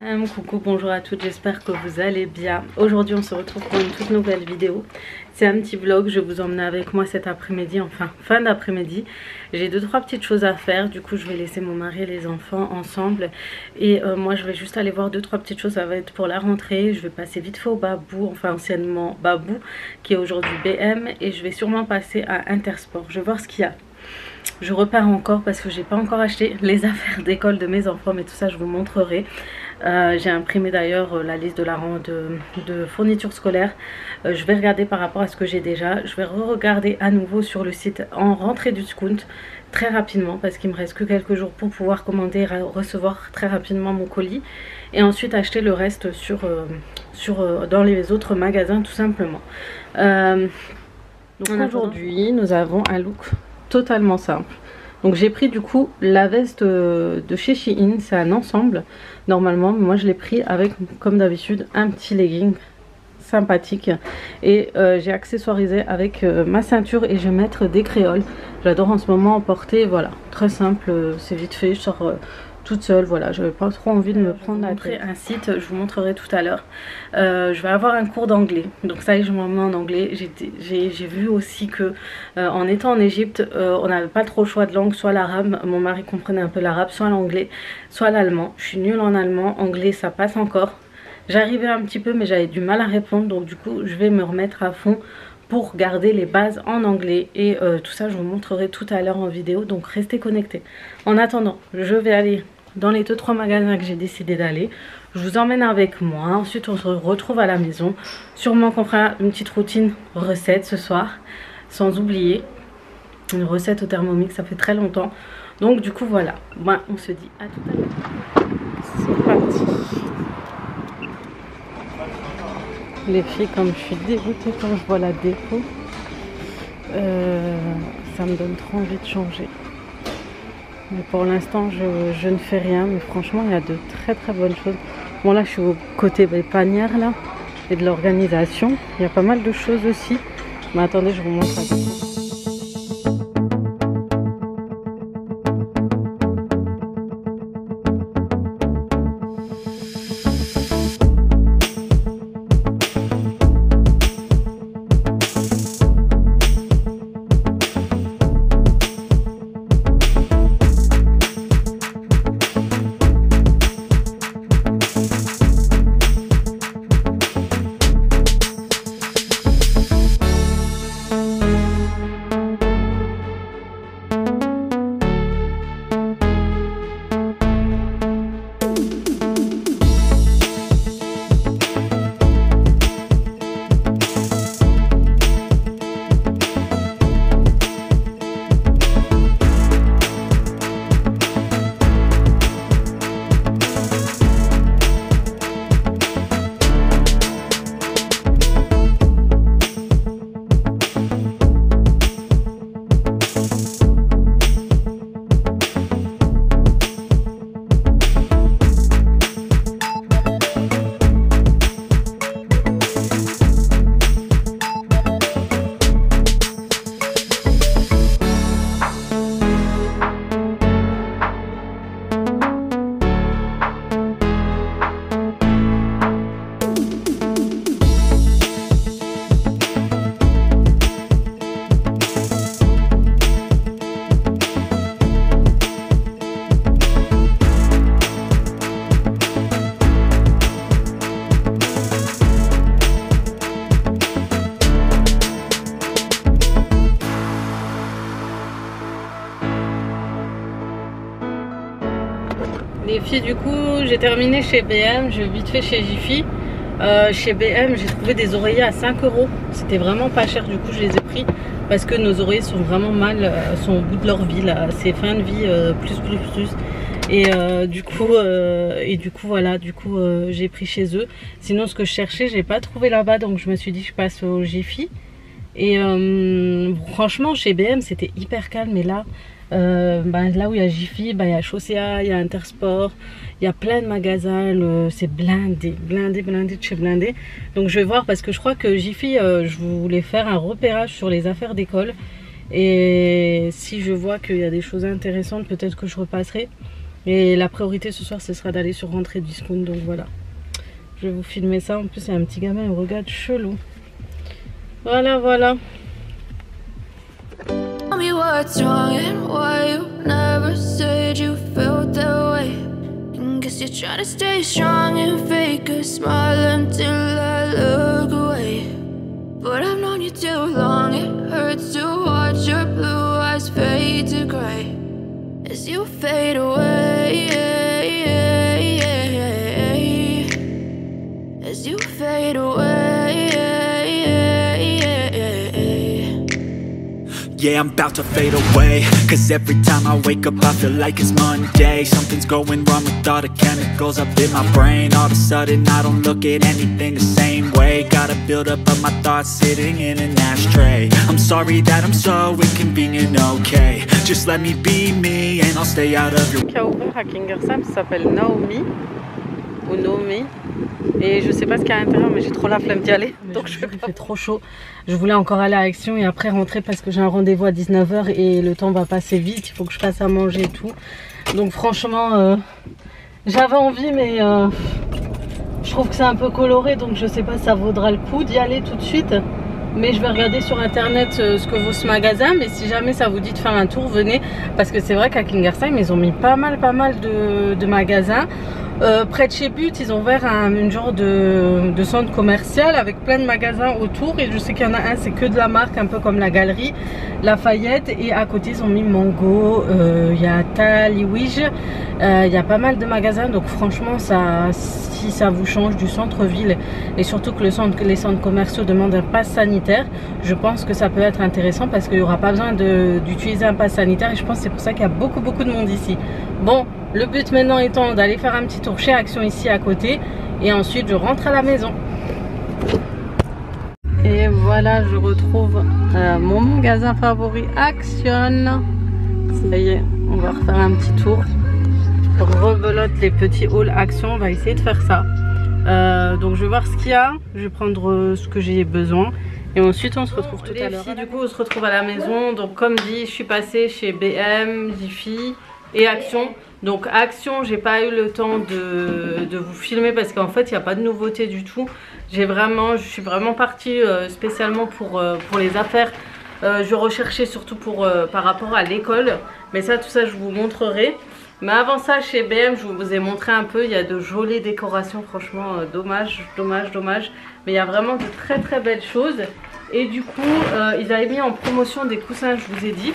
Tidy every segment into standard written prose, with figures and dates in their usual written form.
Coucou, bonjour à toutes, j'espère que vous allez bien. Aujourd'hui on se retrouve pour une toute nouvelle vidéo. C'est un petit vlog, je vais vous emmener avec moi cet après-midi, enfin fin d'après-midi. J'ai 2-3 petites choses à faire, du coup je vais laisser mon mari et les enfants ensemble. Et moi je vais juste aller voir 2-3 petites choses, ça va être pour la rentrée. Je vais passer vite fait au Babou, enfin anciennement Babou, qui est aujourd'hui BM. Et je vais sûrement passer à Intersport, je vais voir ce qu'il y a. Je repars encore parce que j'ai pas encore acheté les affaires d'école de mes enfants, mais tout ça je vous montrerai. J'ai imprimé d'ailleurs la liste de fournitures scolaires. Je vais regarder par rapport à ce que j'ai déjà. Je vais re-regarder à nouveau sur le site en rentrée du Scount très rapidement parce qu'il me reste que quelques jours pour pouvoir commander et recevoir très rapidement mon colis. Et ensuite acheter le reste dans les autres magasins tout simplement. Donc aujourd'hui nous avons un look totalement simple. Donc j'ai pris du coup la veste de chez Shein, c'est un ensemble normalement, mais moi je l'ai pris avec comme d'habitude un petit legging sympathique. Et j'ai accessoirisé avec ma ceinture et je vais mettre des créoles. J'adore en ce moment en porter, voilà, très simple, c'est vite fait, je sors toute seule, voilà, j'avais pas trop envie de me prendre la tête. Un site, je vous montrerai tout à l'heure. Je vais avoir un cours d'anglais, donc ça y est, je m'en mets en anglais. J'ai vu aussi que en étant en Égypte, on n'avait pas trop le choix de langue, soit l'arabe, mon mari comprenait un peu l'arabe, soit l'anglais, soit l'allemand. Je suis nulle en allemand, anglais ça passe encore. J'arrivais un petit peu mais j'avais du mal à répondre, donc du coup je vais me remettre à fond pour garder les bases en anglais. Et tout ça je vous montrerai tout à l'heure en vidéo, donc restez connectés. En attendant, je vais aller dans les 2-3 magasins que j'ai décidé d'aller. Je vous emmène avec moi, ensuite on se retrouve à la maison. Sûrement qu'on fera une petite routine recette ce soir, sans oublier une recette au Thermomix, ça fait très longtemps. Donc du coup voilà, moi on se dit à tout à l'heure. C'est parti. Les filles, comme je suis dégoûtée quand je vois la déco, ça me donne trop envie de changer. Mais pour l'instant je ne fais rien, mais franchement il y a de très bonnes choses. Bon là je suis au côté des panières là et de l'organisation, il y a pas mal de choses aussi, mais attendez je vous montre un peu. Les filles, du coup j'ai terminé chez BM, je vais vite fait chez Jiffy. Chez BM j'ai trouvé des oreillers à 5 €, c'était vraiment pas cher, du coup je les ai pris parce que nos oreillers sont vraiment mal, sont au bout de leur vie là, c'est fin de vie plus. Et du coup voilà, j'ai pris chez eux. Sinon ce que je cherchais j'ai pas trouvé là-bas, donc je me suis dit je passe au Jiffy. Et franchement chez BM c'était hyper calme, et là là où il y a Jiffy, il y a Chaussea, il y a Intersport, il y a plein de magasins, c'est blindé de chez blindé. Donc je vais voir, parce que je crois que Jiffy, je voulais faire un repérage sur les affaires d'école, et si je vois qu'il y a des choses intéressantes, peut-être que je repasserai. Et la priorité ce soir, ce sera d'aller sur Rentrée Discount. Donc voilà. Je vais vous filmer ça. En plus, il y a un petit gamin, il me regarde chelou. Voilà, voilà. Tell me what's wrong and why you never said you felt that way. And guess you're trying to stay strong and fake a smile until I look away. But I've known you too long, it hurts to watch your blue eyes fade to gray as you fade away, as you fade away. Yeah, I'm about to fade away, cause every time I wake up I feel like it's Monday. Something's going wrong with all the chemicals up in my brain. All of a sudden I don't look at anything the same way. Got a build-up of my thoughts sitting in an ashtray. I'm sorry that I'm so inconvenient, okay. Just let me be me and I'll stay out of your... Qui a ouvert à Kingersheim s'appelle Naomi ou Naomi. Et je sais pas ce qu'il y a à l'intérieur, mais j'ai trop la flemme d'y aller. Donc je il fait trop chaud. Je voulais encore aller à Action et après rentrer parce que j'ai un rendez-vous à 19 h et le temps va passer vite. Il faut que je fasse à manger et tout. Donc franchement, j'avais envie, mais je trouve que c'est un peu coloré. Donc je sais pas si ça vaudra le coup d'y aller tout de suite. Mais je vais regarder sur internet ce que vaut ce magasin. Mais si jamais ça vous dit de faire un tour, venez. Parce que c'est vrai qu'à Kingersheim, ils ont mis pas mal de magasins. Près de chez But, ils ont ouvert une genre de centre commercial avec plein de magasins autour. Et je sais qu'il y en a un, c'est que de la marque, un peu comme la Galerie Lafayette. Et à côté, ils ont mis Mango, il y a Taliwij, il y a pas mal de magasins. Donc franchement, si ça vous change du centre-ville et surtout que les centres commerciaux demandent un pass sanitaire, je pense que ça peut être intéressant parce qu'il n'y aura pas besoin d'utiliser un pass sanitaire. Et je pense que c'est pour ça qu'il y a beaucoup de monde ici. Bon, le but maintenant étant d'aller faire un petit tour chez Action ici à côté et ensuite je rentre à la maison. Et voilà, je retrouve mon magasin favori Action. Ça y est, on va refaire un petit tour. Rebelote les petits hauls Action, on va essayer de faire ça. Donc je vais voir ce qu'il y a, je vais prendre ce que j'ai besoin. Et ensuite on se retrouve tout à l'heure. Du coup on se retrouve à la maison. Donc comme dit, je suis passée chez BM, Jiffy et Action. Donc Action, j'ai pas eu le temps de vous filmer parce qu'en fait il n'y a pas de nouveauté du tout. Je suis vraiment partie spécialement pour les affaires. Je recherchais surtout par rapport à l'école. Mais ça, tout ça je vous montrerai. Mais avant ça, chez BM, je vous ai montré un peu. Il y a de jolies décorations, franchement dommage. Mais il y a vraiment de très belles choses. Et du coup, ils avaient mis en promotion des coussins, je vous ai dit.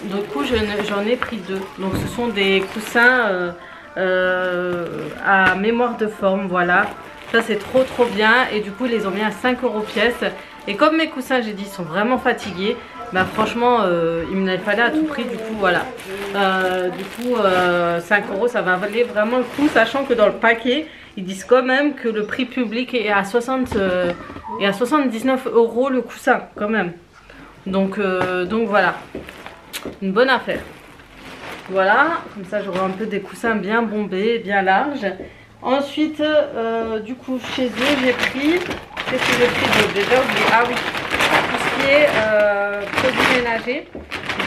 Du coup j'en ai pris deux. Donc ce sont des coussins à mémoire de forme, voilà. Ça c'est trop bien. Et du coup ils les ont mis à 5 € pièce. Et comme mes coussins, j'ai dit, sont vraiment fatigués, bah franchement il me les fallait à tout prix. Du coup voilà, 5 € ça va valer vraiment le coup. Sachant que dans le paquet ils disent quand même que le prix public est à 79 € le coussin quand même. Donc voilà, une bonne affaire. Voilà, comme ça j'aurai un peu des coussins bien bombés, bien larges. Ensuite, du coup, chez eux, j'ai pris... Qu'est-ce que j'ai pris d'autre? Déjà oublié. Ah oui, tout ce qui est produits ménagers.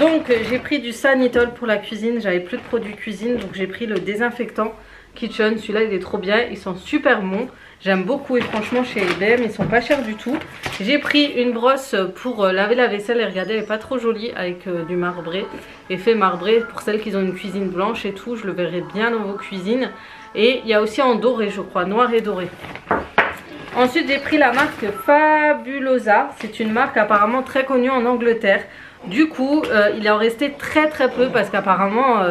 Donc, j'ai pris du Sanitol pour la cuisine. J'avais plus de produits cuisine, donc j'ai pris le désinfectant Kitchen. Celui-là, il est trop bien. Ils sont super bons. J'aime beaucoup et franchement chez BM ils sont pas chers du tout. J'ai pris une brosse pour laver la vaisselle et regardez, elle est pas trop jolie avec du marbré, effet marbré pour celles qui ont une cuisine blanche et tout. Je le verrai bien dans vos cuisines. Et il y a aussi en doré, je crois, noir et doré. Ensuite j'ai pris la marque Fabulosa. C'est une marque apparemment très connue en Angleterre. Du coup il en restait très peu parce qu'apparemment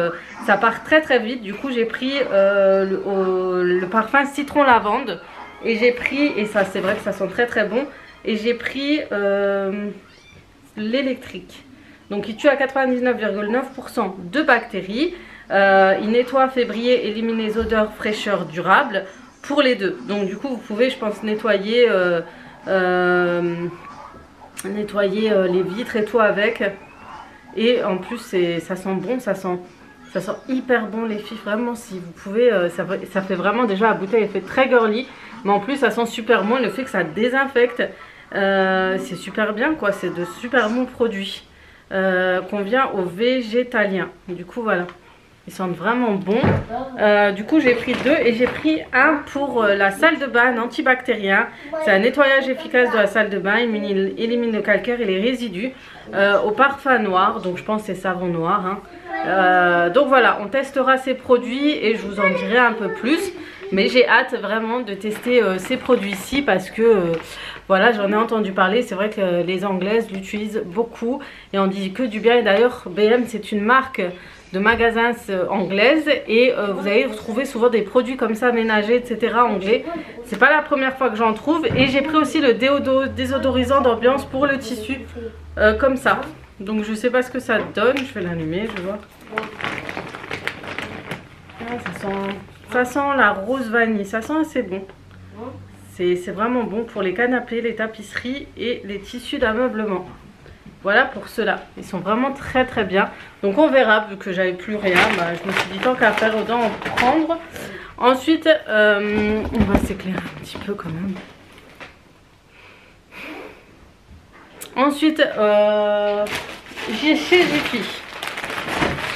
ça part très vite. Du coup j'ai pris le parfum citron lavande. Et j'ai pris, et ça c'est vrai que ça sent très bon, et j'ai pris l'électrique. Donc il tue à 99,9% de bactéries. Il nettoie, fait briller, élimine les odeurs, fraîcheur durable pour les deux. Donc du coup vous pouvez, je pense, nettoyer les vitres et tout avec. Et en plus ça sent bon, ça sent hyper bon les filles. Vraiment, si vous pouvez, ça fait vraiment, déjà la bouteille elle fait très girly. Mais en plus ça sent super bon, le fait que ça désinfecte, c'est super bien quoi, c'est de super bons produits. Convient aux végétaliens. Du coup voilà. Ils sentent vraiment bon. Du coup j'ai pris 2 et j'ai pris un pour la salle de bain antibactérien. C'est un nettoyage efficace de la salle de bain, élimine le calcaire et les résidus au parfum noir. Donc je pense que c'est savon noir. Hein. Donc voilà, on testera ces produits et je vous en dirai un peu plus. Mais j'ai hâte vraiment de tester ces produits-ci parce que voilà, j'en ai entendu parler. C'est vrai que les Anglaises l'utilisent beaucoup et on dit que du bien. Et d'ailleurs BM c'est une marque de magasins anglaise et vous allez retrouver souvent des produits comme ça ménagers etc anglais. C'est pas la première fois que j'en trouve. Et j'ai pris aussi le désodorisant d'ambiance pour le tissu comme ça. Donc je sais pas ce que ça donne. Je vais l'allumer, je vais voir. Ah, ça sent la rose vanille, ça sent assez bon. C'est vraiment bon pour les canapés, les tapisseries et les tissus d'ameublement. Voilà pour ceux-là, ils sont vraiment très très bien. Donc on verra, vu que j'avais plus rien, bah, je me suis dit tant qu'à faire autant en prendre. Ensuite, on va s'éclairer un petit peu quand même. Ensuite, j'ai chez Jiffy.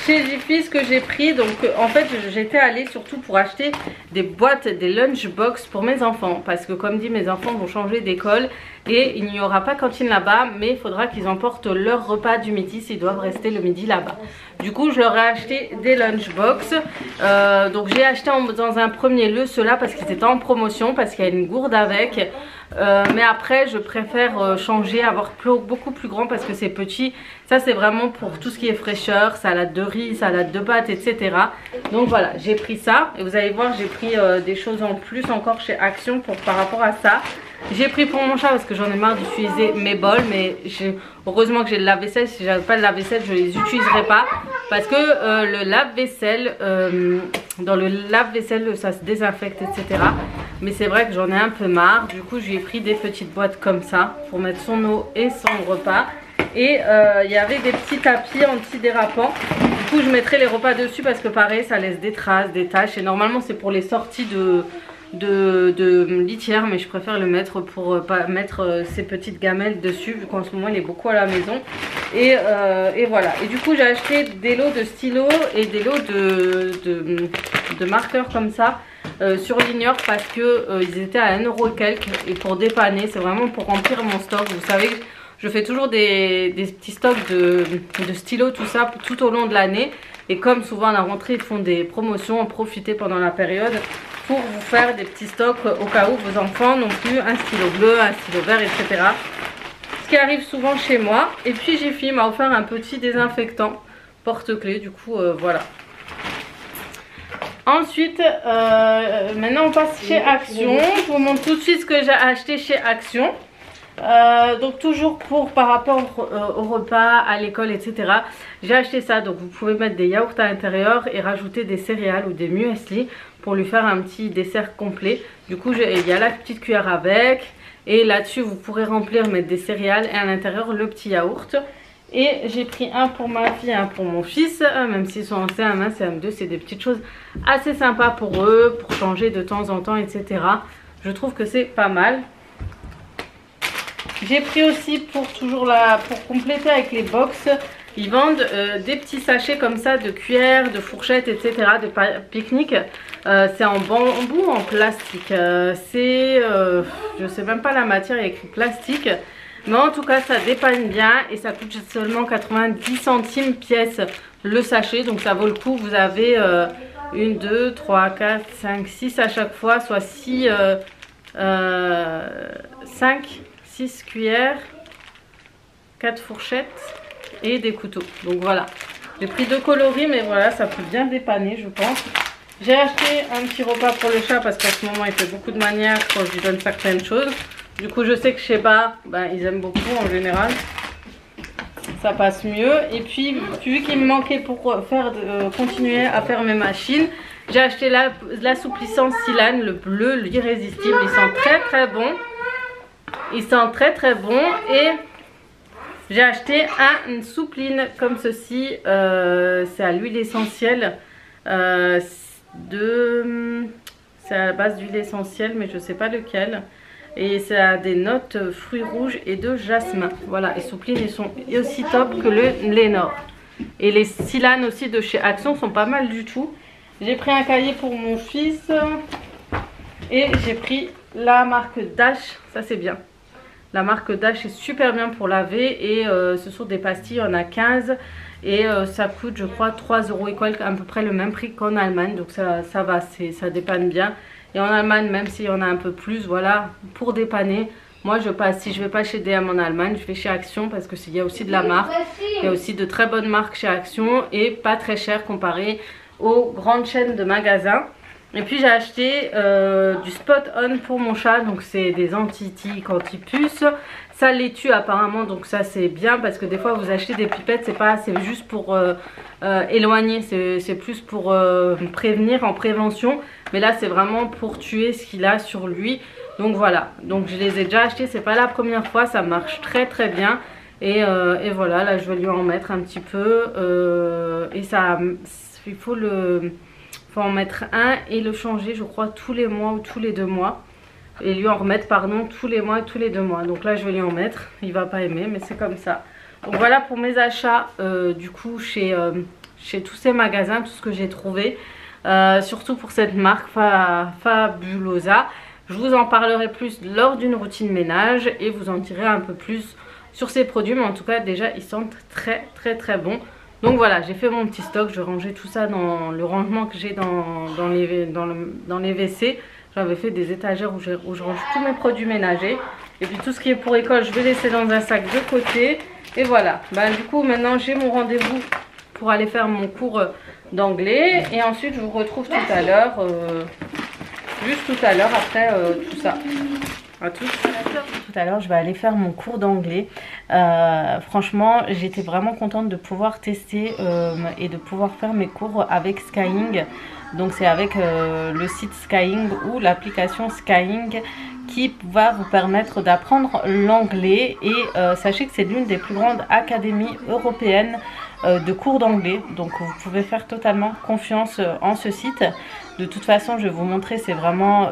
Chez Jiffy, ce que j'ai pris, donc en fait j'étais allée surtout pour acheter des boîtes, des lunchbox pour mes enfants. Parce que comme dit, mes enfants vont changer d'école et il n'y aura pas cantine là-bas. Mais il faudra qu'ils emportent leur repas du midi s'ils doivent rester le midi là-bas. Du coup je leur ai acheté des lunchbox. Donc j'ai acheté dans un premier lieu ceux-là parce qu'ils étaient en promotion, parce qu'il y a une gourde avec. Mais après je préfère changer, avoir beaucoup plus grand parce que c'est petit. Ça c'est vraiment pour tout ce qui est fraîcheur, salade de riz, salade de pâtes, etc. Donc voilà, j'ai pris ça. Et vous allez voir, j'ai pris des choses en plus encore chez Action par rapport à ça. J'ai pris pour mon chat parce que j'en ai marre d'utiliser mes bols. Mais heureusement que j'ai le lave-vaisselle. Si j'avais pas le lave-vaisselle, je les utiliserais pas. Parce que le lave-vaisselle, dans le lave-vaisselle ça se désinfecte, etc. Mais c'est vrai que j'en ai un peu marre. Du coup j'ai pris des petites boîtes comme ça pour mettre son eau et son repas. Et il y avait des petits tapis anti-dérapants. Du coup je mettrai les repas dessus parce que pareil ça laisse des traces, des taches. Et normalement c'est pour les sorties de litière, mais je préfère le mettre pour pas mettre ces petites gamelles dessus vu qu'en ce moment il est beaucoup à la maison. Et voilà. Et du coup j'ai acheté des lots de stylos et des lots de marqueurs comme ça sur Ligneur parce que ils étaient à 1 € et quelques. Et pour dépanner, c'est vraiment pour remplir mon stock. Vous savez, je fais toujours des petits stocks de stylos, tout ça tout au long de l'année. Et comme souvent à la rentrée ils font des promotions, en profitez pendant la période pour vous faire des petits stocks au cas où vos enfants n'ont plus un stylo bleu, un stylo vert, etc. Ce qui arrive souvent chez moi. Et puis Jiffy m'a offert un petit désinfectant porte-clés. Du coup voilà. Ensuite, maintenant on passe chez Action. Je vous montre tout de suite ce que j'ai acheté chez Action. Donc toujours par rapport au repas, à l'école, etc. J'ai acheté ça. Donc vous pouvez mettre des yaourts à l'intérieur et rajouter des céréales ou des muesli pour lui faire un petit dessert complet. Du coup il y a la petite cuillère avec. Et là-dessus vous pourrez remplir, mettre des céréales et à l'intérieur le petit yaourt. Et j'ai pris un pour ma fille, un pour mon fils. Même s'ils sont en CM1, CM2, c'est des petites choses assez sympas pour eux, pour changer de temps en temps, etc. Je trouve que c'est pas mal. J'ai pris aussi pour compléter avec les box, ils vendent des petits sachets comme ça de cuillères, de fourchettes, etc. de pique-nique. C'est en bambou ou en plastique. Je sais même pas la matière, il y a écrit plastique. Mais en tout cas ça dépanne bien et ça coûte seulement 90 centimes pièce le sachet. Donc ça vaut le coup. Vous avez 1, 2, 3, 4, 5, 6 à chaque fois. Soit 6 cuillères, 4 fourchettes et des couteaux. Donc voilà, j'ai pris 2 coloris, mais voilà, ça peut bien dépanner je pense. J'ai acheté un petit repas pour le chat parce qu'en ce moment il fait beaucoup de manières quand je lui donne certaines choses. Du coup je sais que chez Bas, ils aiment beaucoup en général. Ça passe mieux. Et puis vu qu'il me manquait pour continuer à faire mes machines, j'ai acheté l'assouplissant Silane, le bleu, l'irrésistible. Il sent très très bon. Il sent très très bon. Et j'ai acheté une soupline comme ceci. C'est à l'huile essentielle. C'est à la base d'huile essentielle, mais je sais pas lequel. Et ça a des notes fruits rouges et de jasmin. Voilà, et soupline, ils sont aussi top que le Lénore. Et les silanes aussi de chez Action sont pas mal du tout. J'ai pris un cahier pour mon fils. Et j'ai pris la marque Dash. Ça c'est bien. La marque Dash est super bien pour laver. Et ce sont des pastilles, il y en a 15. Et ça coûte je crois 3 € et quelques, à peu près le même prix qu'en Allemagne. Donc ça va, ça dépanne bien. Et en Allemagne, même s'il y en a un peu plus, voilà, pour dépanner. Moi je passe, si je vais pas chez DM en Allemagne, je vais chez Action parce qu'il y a aussi de la marque. Il y a aussi de très bonnes marques chez Action et pas très cher comparé aux grandes chaînes de magasins. Et puis j'ai acheté du Spot On pour mon chat, donc c'est des anti-tiques, anti-puces. Ça les tue apparemment, donc ça c'est bien parce que des fois vous achetez des pipettes, c'est juste pour éloigner, c'est plus pour prévenir, en prévention. Mais là c'est vraiment pour tuer ce qu'il a sur lui. Donc voilà, donc je les ai déjà achetés, c'est pas la première fois, ça marche très très bien. Et voilà, là je vais lui en mettre un petit peu. Et ça, il faut en mettre un et le changer je crois tous les mois ou tous les 2 mois. Et lui en remettre pardon tous les mois et tous les 2 mois. Donc là je vais lui en mettre, il va pas aimer mais c'est comme ça. Donc voilà pour mes achats du coup chez tous ces magasins, tout ce que j'ai trouvé. Surtout pour cette marque Fabulosa. Je vous en parlerai plus lors d'une routine ménage et vous en direz un peu plus sur ces produits. Mais en tout cas déjà ils sentent très très très bons. Donc voilà, j'ai fait mon petit stock, je vais ranger tout ça dans le rangement que j'ai dans les WC. J'avais fait des étagères où je range tous mes produits ménagers. Et puis tout ce qui est pour école, je vais laisser dans un sac de côté. Et voilà, du coup maintenant j'ai mon rendez-vous pour aller faire mon cours d'anglais. Et ensuite je vous retrouve tout à l'heure, juste tout à l'heure après tout ça. À tous. Tout à l'heure je vais aller faire mon cours d'anglais. Franchement j'étais vraiment contente de pouvoir tester et de pouvoir faire mes cours avec Skyeng. Donc c'est avec le site Skyeng ou l'application Skyeng qui va vous permettre d'apprendre l'anglais. Et sachez que c'est l'une des plus grandes académies européennes de cours d'anglais. Donc vous pouvez faire totalement confiance en ce site. De toute façon je vais vous montrer c'est vraiment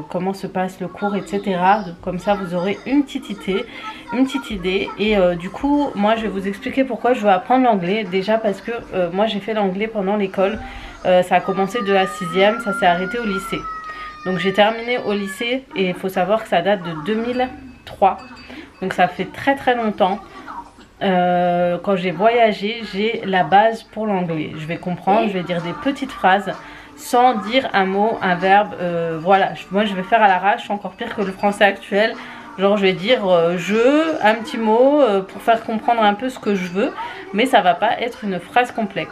comment se passe le cours, etc. Donc, comme ça vous aurez une petite idée. Et du coup moi je vais vous expliquer pourquoi je veux apprendre l'anglais. Déjà parce que moi j'ai fait l'anglais pendant l'école. Ça a commencé de la 6e, ça s'est arrêté au lycée. Donc j'ai terminé au lycée et il faut savoir que ça date de 2003. Donc ça fait très très longtemps. Quand j'ai voyagé, j'ai la base pour l'anglais. Je vais comprendre, je vais dire des petites phrases sans dire un mot, un verbe. Voilà, moi je vais faire à l'arrache, encore pire que le français actuel. Genre je vais dire je, un petit mot pour faire comprendre un peu ce que je veux. Mais ça va pas être une phrase complète.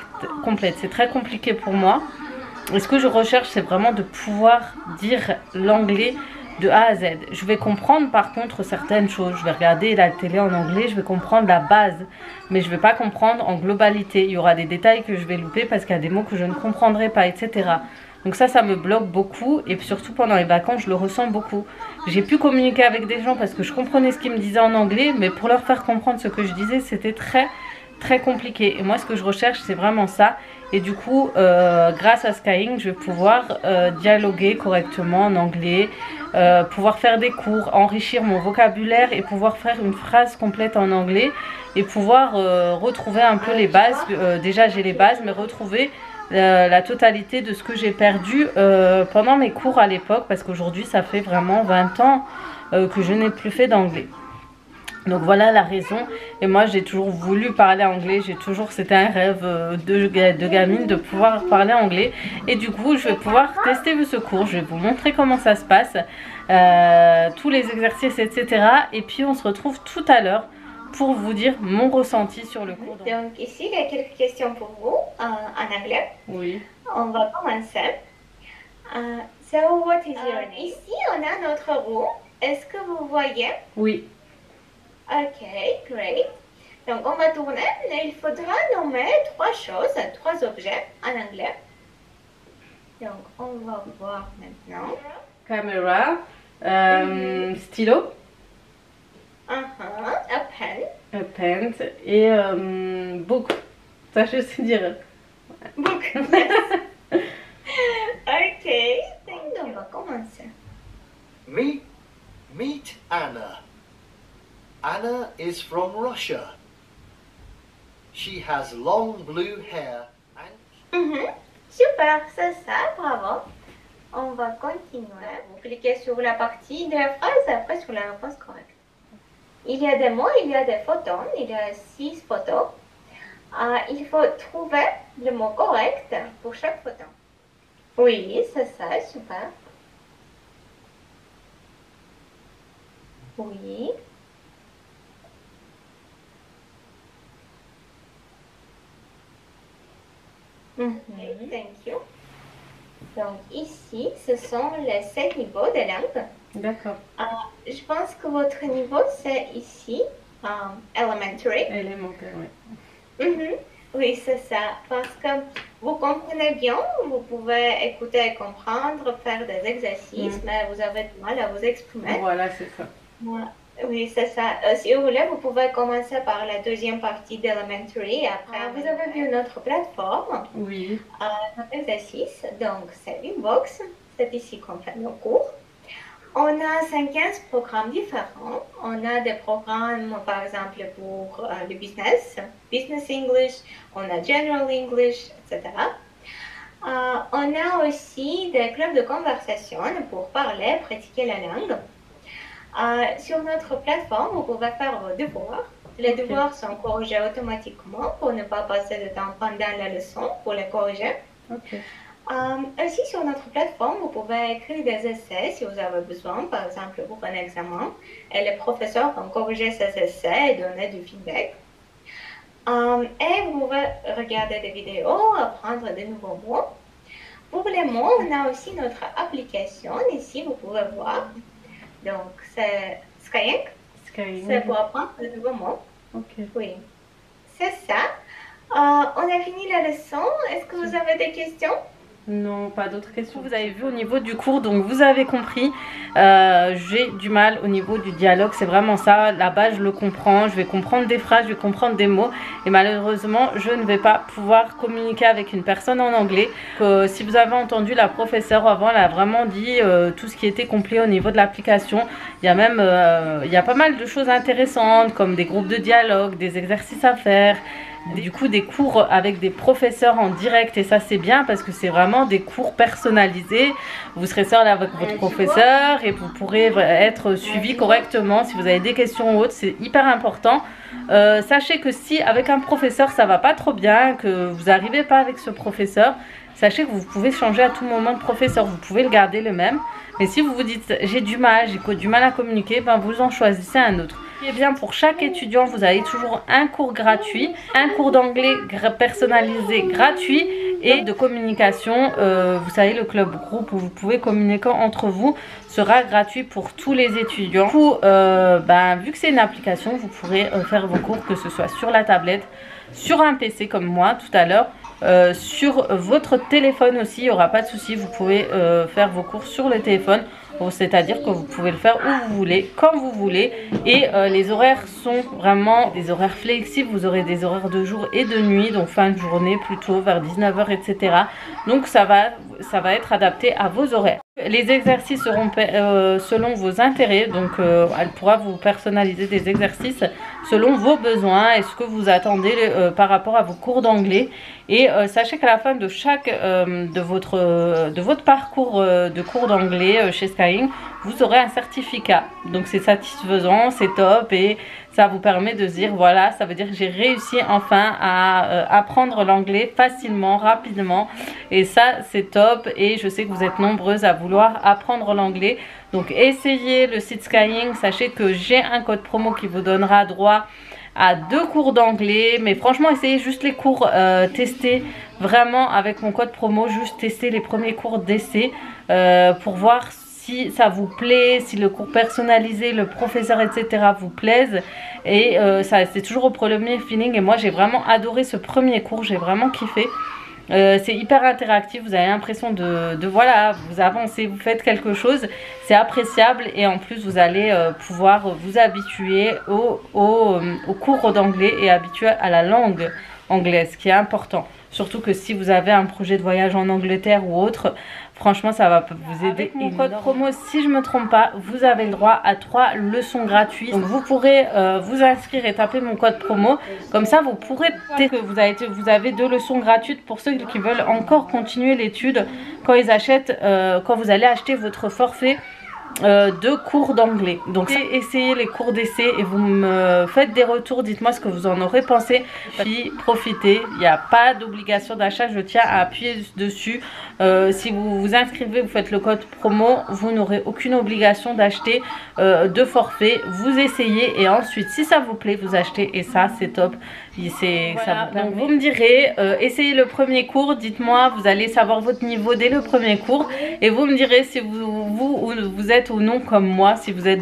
C'est très compliqué pour moi. Et ce que je recherche c'est vraiment de pouvoir dire l'anglais de A à Z. Je vais comprendre par contre certaines choses. Je vais regarder la télé en anglais, je vais comprendre la base. Mais je ne vais pas comprendre en globalité. Il y aura des détails que je vais louper parce qu'il y a des mots que je ne comprendrai pas, etc. Donc ça me bloque beaucoup. Et surtout pendant les vacances, je le ressens beaucoup. J'ai pu communiquer avec des gens parce que je comprenais ce qu'ils me disaient en anglais. Mais pour leur faire comprendre ce que je disais, c'était très très compliqué. Et moi ce que je recherche c'est vraiment ça. Et du coup grâce à Skyeng je vais pouvoir dialoguer correctement en anglais, pouvoir faire des cours, enrichir mon vocabulaire et pouvoir faire une phrase complète en anglais. Et pouvoir retrouver un peu les bases. Déjà j'ai les bases mais retrouver la totalité de ce que j'ai perdu pendant mes cours à l'époque. Parce qu'aujourd'hui ça fait vraiment 20 ans que je n'ai plus fait d'anglais. Donc voilà la raison. Et moi j'ai toujours voulu parler anglais. C'était un rêve de gamine de pouvoir parler anglais. Et du coup je vais pouvoir tester ce cours. Je vais vous montrer comment ça se passe, tous les exercices, etc. Et puis on se retrouve tout à l'heure pour vous dire mon ressenti sur le cours. Donc ici il y a quelques questions pour vous en anglais. Oui. On va commencer. So what is your name? Ici on a notre roue. Est-ce que vous voyez? Oui. Ok, great. Donc on va tourner et il faudra nommer 3 choses, 3 objets en anglais. Donc on va voir maintenant. Caméra, stylo, A pen. a pen et book. Ça je sais dire. Book. Yes. Ok, on va commencer. Meet Anna. Anna is from Russia. She has long blue hair and... Super, c'est ça, bravo. On va continuer. Vous cliquez sur la partie de la phrase, après sur la réponse correcte. Il y a des mots, il y a des photos, il y a 6 photos. Il faut trouver le mot correct pour chaque photo. Oui, c'est ça, super. Oui. Thank you. Donc ici, ce sont les 7 niveaux de langue. D'accord. Je pense que votre niveau, c'est ici, elementary. Élémentaire, oui. Oui, c'est ça. Parce que vous comprenez bien, vous pouvez écouter et comprendre, faire des exercices, mais vous avez du mal à vous exprimer. Voilà, c'est ça. Oui, c'est ça. Si vous voulez, vous pouvez commencer par la deuxième partie d'Elementary. Après, vous avez vu notre plateforme. Oui. Notre exercice. Donc, c'est une box. C'est ici qu'on fait nos cours. On a 15 programmes différents. On a des programmes, par exemple, pour le business, Business English. On a General English, etc. On a aussi des clubs de conversation pour parler, pratiquer la langue. Sur notre plateforme, vous pouvez faire vos devoirs. Les devoirs sont corrigés automatiquement pour ne pas passer de temps pendant la leçon pour les corriger. Aussi, sur notre plateforme, vous pouvez écrire des essais si vous avez besoin, par exemple pour un examen. Et les professeurs vont corriger ces essais et donner du feedback. Et vous pouvez regarder des vidéos, apprendre de nouveaux mots. Pour les mots, on a aussi notre application. Ici, vous pouvez voir. Donc, c'est Skyeng. C'est pour apprendre de nouveaux mots. Oui, c'est ça. On a fini la leçon. Est-ce que vous avez des questions? Non, pas d'autres questions. Vous avez vu au niveau du cours, donc vous avez compris, j'ai du mal au niveau du dialogue, c'est vraiment ça. Là-bas, je le comprends, je vais comprendre des phrases, je vais comprendre des mots. Et malheureusement, je ne vais pas pouvoir communiquer avec une personne en anglais. Si vous avez entendu la professeure avant, elle a vraiment dit tout ce qui était complet au niveau de l'application. Il y a même, il y a pas mal de choses intéressantes, comme des groupes de dialogue, des exercices à faire. Du coup des cours avec des professeurs en direct, et ça c'est bien parce que c'est vraiment des cours personnalisés. Vous serez seul avec votre professeur et vous pourrez être suivi correctement si vous avez des questions ou autres. C'est hyper important. Sachez que si avec un professeur ça va pas trop bien, que vous n'arrivez pas avec ce professeur, sachez que vous pouvez changer à tout moment de professeur. Vous pouvez le garder le même, mais si vous vous dites j'ai du mal à communiquer, ben vous en choisissez un autre. Et bien, pour chaque étudiant, vous avez toujours un cours gratuit, un cours d'anglais personnalisé gratuit et de communication. Vous savez, le club groupe où vous pouvez communiquer entre vous sera gratuit pour tous les étudiants. Du coup, vu que c'est une application, vous pourrez faire vos cours, que ce soit sur la tablette, sur un PC comme moi tout à l'heure, sur votre téléphone aussi, il n'y aura pas de souci. Vous pouvez faire vos cours sur le téléphone. C'est-à-dire que vous pouvez le faire où vous voulez, quand vous voulez. Et les horaires sont vraiment des horaires flexibles. Vous aurez des horaires de jour et de nuit, donc fin de journée plutôt vers 19 h, etc. Donc ça va être adapté à vos horaires. Les exercices seront selon vos intérêts. Donc elle pourra vous personnaliser des exercices selon vos besoins et ce que vous attendez par rapport à vos cours d'anglais. Et sachez qu'à la fin de chaque de votre parcours de cours d'anglais chez Skyeng, vous aurez un certificat. Donc c'est satisfaisant, c'est top, et ça vous permet de se dire voilà, ça veut dire que j'ai réussi enfin à apprendre l'anglais facilement, rapidement, et ça c'est top. Et je sais que vous êtes nombreuses à vouloir apprendre l'anglais, donc essayez le site Skyeng. Sachez que j'ai un code promo qui vous donnera droit à 2 cours d'anglais, mais franchement essayez juste les cours, tester vraiment avec mon code promo, juste tester les premiers cours d'essai pour voir si ça vous plaît, si le cours personnalisé, le professeur, etc. vous plaise. Et c'est toujours au premier feeling, et moi j'ai vraiment adoré ce premier cours, j'ai vraiment kiffé. C'est hyper interactif, vous avez l'impression de voilà, vous avancez, vous faites quelque chose, c'est appréciable, et en plus vous allez pouvoir vous habituer au cours d'anglais et habituer à la langue anglaise, ce qui est important. Surtout que si vous avez un projet de voyage en Angleterre ou autre, Franchement, ça va vous aider. Avec mon code promo, si je me trompe pas, vous avez le droit à 3 leçons gratuites. Donc vous pourrez vous inscrire et taper mon code promo. Comme ça, vous pourrez que vous avez 2 leçons gratuites pour ceux qui veulent encore continuer l'étude quand ils achètent, quand vous allez acheter votre forfait. 2 cours d'anglais. Donc essayez les cours d'essai et vous me faites des retours, dites-moi ce que vous en aurez pensé. Puis profitez, il n'y a pas d'obligation d'achat, je tiens à appuyer dessus. Si vous vous inscrivez, vous faites le code promo, vous n'aurez aucune obligation d'acheter de forfait. Vous essayez et ensuite si ça vous plaît, vous achetez et ça c'est top. Voilà. Donc vous me direz, essayez le premier cours, dites-moi, vous allez savoir votre niveau dès le premier cours et vous me direz si vous êtes ou non comme moi, si vous êtes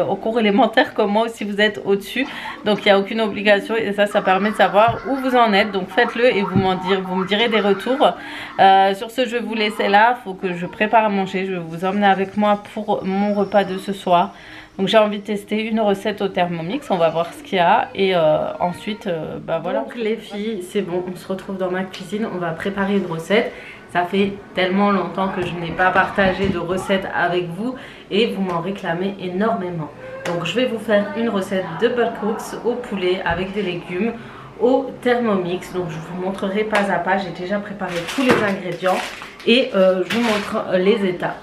au cours élémentaire comme moi ou si vous êtes au-dessus. Donc il n'y a aucune obligation et ça permet de savoir où vous en êtes. Donc faites-le et vous me direz des retours. Sur ce, je vais vous laisser là, il faut que je prépare à manger. Je vais vous emmener avec moi pour mon repas de ce soir. Donc j'ai envie de tester une recette au Thermomix, on va voir ce qu'il y a et ensuite bah voilà. Donc les filles, c'est bon, on se retrouve dans ma cuisine, on va préparer une recette. Ça fait tellement longtemps que je n'ai pas partagé de recette avec vous et vous m'en réclamez énormément. Donc je vais vous faire une recette de buttcooks au poulet avec des légumes au Thermomix. Donc je vous montrerai pas à pas, j'ai déjà préparé tous les ingrédients et je vous montre les étapes.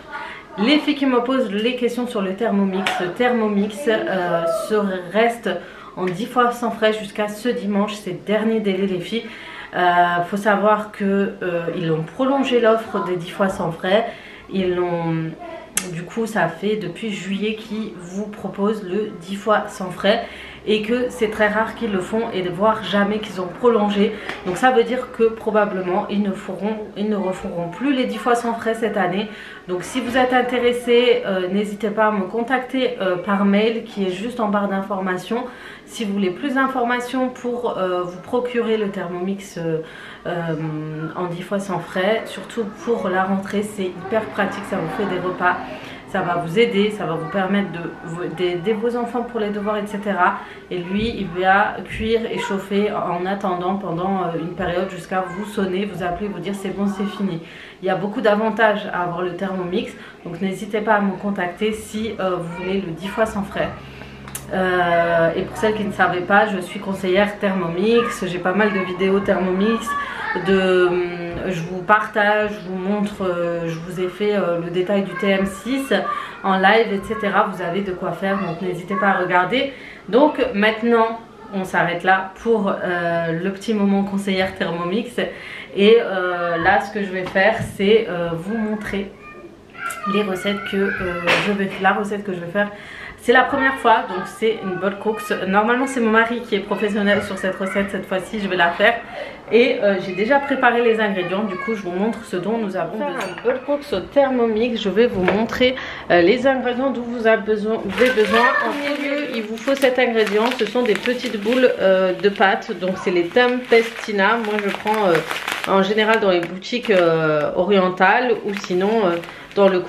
Les filles qui me posent les questions sur le Thermomix reste en 10 fois sans frais jusqu'à ce dimanche, c'est le dernier délai les filles. Faut savoir que ils ont prolongé l'offre des 10 fois sans frais. Du coup ça fait depuis juillet qu'ils vous proposent le 10 fois sans frais et que c'est très rare qu'ils le font et de voir jamais qu'ils ont prolongé. Donc ça veut dire que probablement ils ne referont plus les 10 fois sans frais cette année. Donc si vous êtes intéressé, n'hésitez pas à me contacter par mail qui est juste en barre d'informations. Si vous voulez plus d'informations pour vous procurer le Thermomix en 10 fois sans frais, surtout pour la rentrée, c'est hyper pratique, ça vous fait des repas. Ça va vous aider, ça va vous permettre d'aider vos enfants pour les devoirs, etc. Et lui, il va cuire et chauffer en attendant pendant une période jusqu'à vous sonner, vous appeler, vous dire c'est bon, c'est fini. Il y a beaucoup d'avantages à avoir le Thermomix, donc n'hésitez pas à me contacter si vous voulez le 10 fois sans frais. Et pour celles qui ne savaient pas, je suis conseillère Thermomix, j'ai pas mal de vidéos Thermomix, je vous partage, je vous montre, je vous ai fait le détail du TM6 en live, etc. Vous avez de quoi faire, donc n'hésitez pas à regarder. Donc maintenant on s'arrête là pour le petit moment conseillère Thermomix et là ce que je vais faire c'est vous montrer les recettes que la recette que je vais faire. C'est la première fois, donc c'est une buttcooks. Normalement c'est mon mari qui est professionnel sur cette recette, cette fois-ci je vais la faire. Et j'ai déjà préparé les ingrédients, du coup je vous montre ce dont nous avons besoin. Un buttcooks au Thermomix, je vais vous montrer les ingrédients dont vous avez besoin. En premier lieu, il vous faut cet ingrédient, ce sont des petites boules de pâte, donc c'est les Tempestina. Moi je prends en général dans les boutiques orientales ou sinon... dans le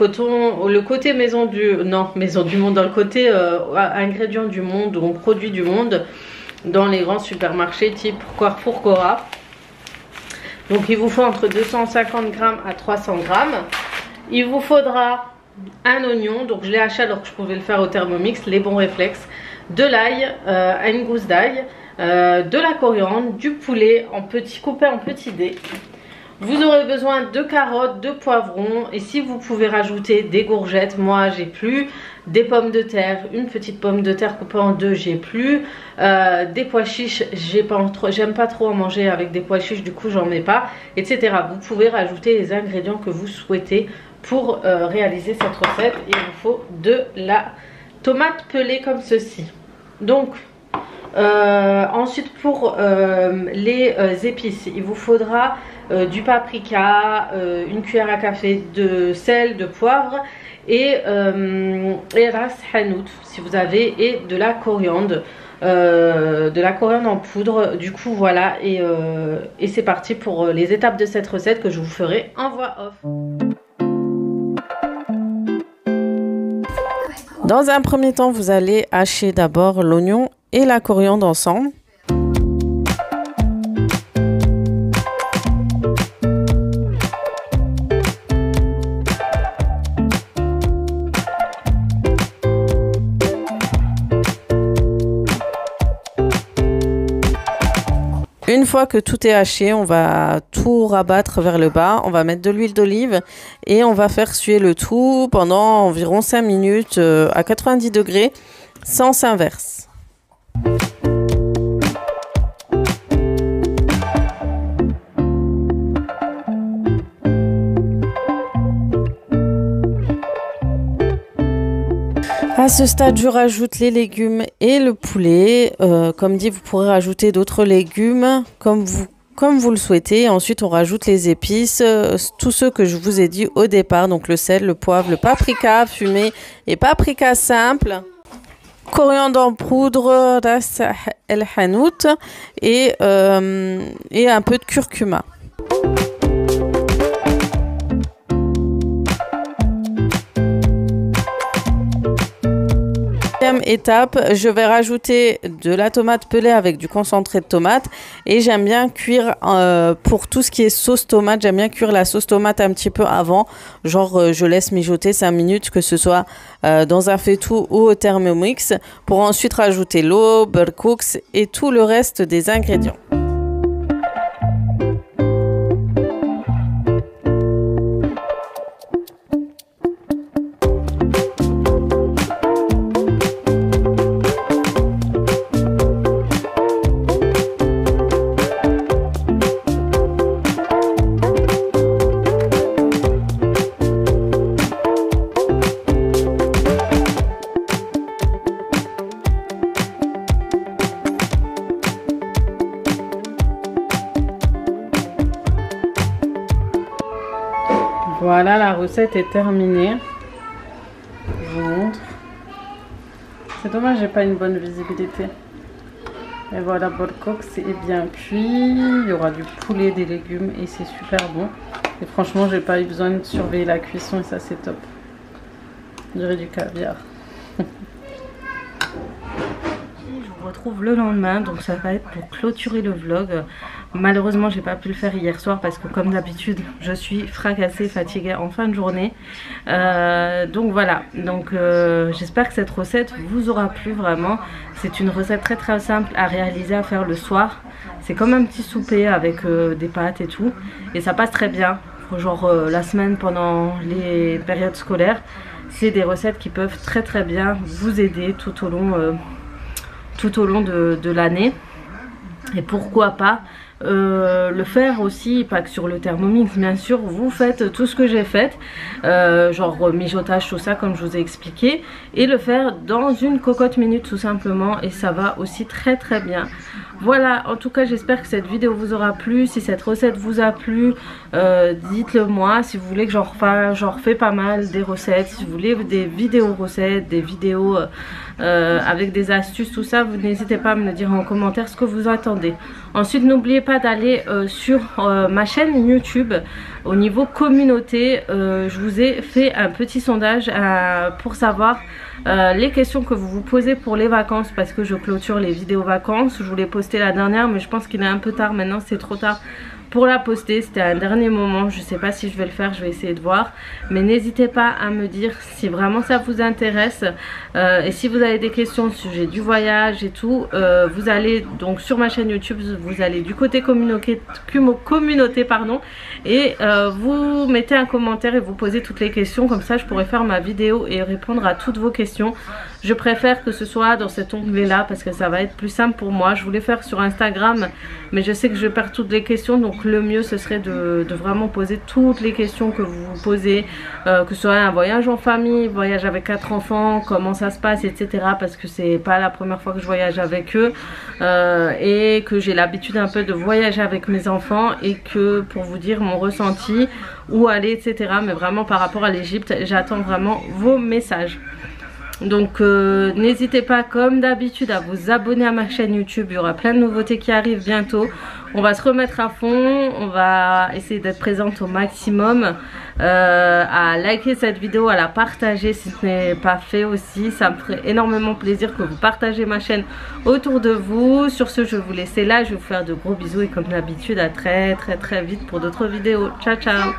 côté maison du monde, dans le côté ingrédients du monde ou produits du monde, dans les grands supermarchés type Carrefour, Cora. Donc il vous faut entre 250 g à 300 g. Il vous faudra un oignon, donc je l'ai acheté alors que je pouvais le faire au Thermomix, les bons réflexes, de l'ail, une gousse d'ail, de la coriandre, du poulet coupé en petits dés. Vous aurez besoin de carottes, de poivrons et si vous pouvez rajouter des courgettes, moi j'ai plus, des pommes de terre, une petite pomme de terre coupée en deux, j'ai plus, des pois chiches, j'aime pas trop en manger avec des pois chiches, du coup j'en mets pas, etc. Vous pouvez rajouter les ingrédients que vous souhaitez pour réaliser cette recette. Il vous faut de la tomate pelée comme ceci. Donc ensuite pour les épices, il vous faudra du paprika, une cuillère à café de sel, de poivre et ras hanout si vous avez, et de la coriandre en poudre. Du coup voilà, et c'est parti pour les étapes de cette recette que je vous ferai en voix off. Dans un premier temps, vous allez hacher d'abord l'oignon et la coriandre ensemble. Une fois que tout est haché, on va tout rabattre vers le bas. On va mettre de l'huile d'olive et on va faire suer le tout pendant environ 5 minutes à 90 degrés, sens inverse. À ce stade, je rajoute les légumes et le poulet. Comme dit, vous pourrez rajouter d'autres légumes comme vous le souhaitez. Ensuite, on rajoute les épices, tous ceux que je vous ai dit au départ. Donc le sel, le poivre, le paprika fumé et paprika simple. Coriandre en poudre, ras el hanout et un peu de curcuma. Étape, je vais rajouter de la tomate pelée avec du concentré de tomate et j'aime bien cuire pour tout ce qui est sauce tomate, j'aime bien cuire la sauce tomate un petit peu avant, genre je laisse mijoter 5 minutes, que ce soit dans un faitout ou au Thermomix, pour ensuite rajouter l'eau, beurre cooks et tout le reste des ingrédients. Voilà, la recette est terminée. Je vous montre. C'est dommage, j'ai pas une bonne visibilité. Et voilà, Borcox est bien cuit. Il y aura du poulet, des légumes et c'est super bon. Et franchement, j'ai pas eu besoin de surveiller la cuisson et ça c'est top. On dirait du caviar. Je vous retrouve le lendemain, donc ça va être pour clôturer le vlog. Malheureusement, j'ai pas pu le faire hier soir parce que comme d'habitude, je suis fracassée, fatiguée en fin de journée. Donc voilà, j'espère que cette recette vous aura plu vraiment. C'est une recette très très simple à réaliser, à faire le soir. C'est comme un petit souper avec des pâtes et tout. Et ça passe très bien, genre la semaine pendant les périodes scolaires. C'est des recettes qui peuvent très très bien vous aider tout au long de l'année. Et pourquoi pas le faire aussi, pas que sur le Thermomix bien sûr, vous faites tout ce que j'ai fait, genre mijotage, tout ça comme je vous ai expliqué, et le faire dans une cocotte minute tout simplement, et ça va aussi très très bien. Voilà, en tout cas j'espère que cette vidéo vous aura plu. Si cette recette vous a plu, dites-le moi. Si vous voulez que j'en refais pas mal des recettes, si vous voulez des vidéos recettes, des vidéos avec des astuces, tout ça, vous n'hésitez pas à me le dire en commentaire ce que vous attendez. Ensuite, n'oubliez pas d'aller sur ma chaîne YouTube. Au niveau communauté, je vous ai fait un petit sondage pour savoir les questions que vous vous posez pour les vacances, parce que je clôture les vidéos vacances. Je voulais poster la dernière, mais je pense qu'il est un peu tard maintenant, c'est trop tard pour la poster. C'était un dernier moment, je sais pas si je vais le faire, je vais essayer de voir, mais n'hésitez pas à me dire si vraiment ça vous intéresse, et si vous avez des questions au sujet du voyage et tout, vous allez donc sur ma chaîne YouTube, vous allez du côté communauté pardon, et vous mettez un commentaire et vous posez toutes les questions, comme ça je pourrai faire ma vidéo et répondre à toutes vos questions. Je préfère que ce soit dans cet onglet là parce que ça va être plus simple pour moi. Je voulais faire sur Instagram, mais je sais que je perds toutes les questions, donc le mieux ce serait de vraiment poser toutes les questions que vous vous posez, que ce soit un voyage en famille, voyage avec 4 enfants, comment ça se passe, etc. parce que c'est pas la première fois que je voyage avec eux, et que j'ai l'habitude un peu de voyager avec mes enfants, et que pour vous dire mon ressenti, où aller, etc. mais vraiment par rapport à l'Égypte, j'attends vraiment vos messages. Donc n'hésitez pas comme d'habitude à vous abonner à ma chaîne YouTube, il y aura plein de nouveautés qui arrivent bientôt. On va se remettre à fond, on va essayer d'être présente au maximum, à liker cette vidéo, à la partager si ce n'est pas fait aussi. Ça me ferait énormément plaisir que vous partagez ma chaîne autour de vous. Sur ce, je vais vous laisser là, je vais vous faire de gros bisous et comme d'habitude à très vite pour d'autres vidéos. Ciao ciao.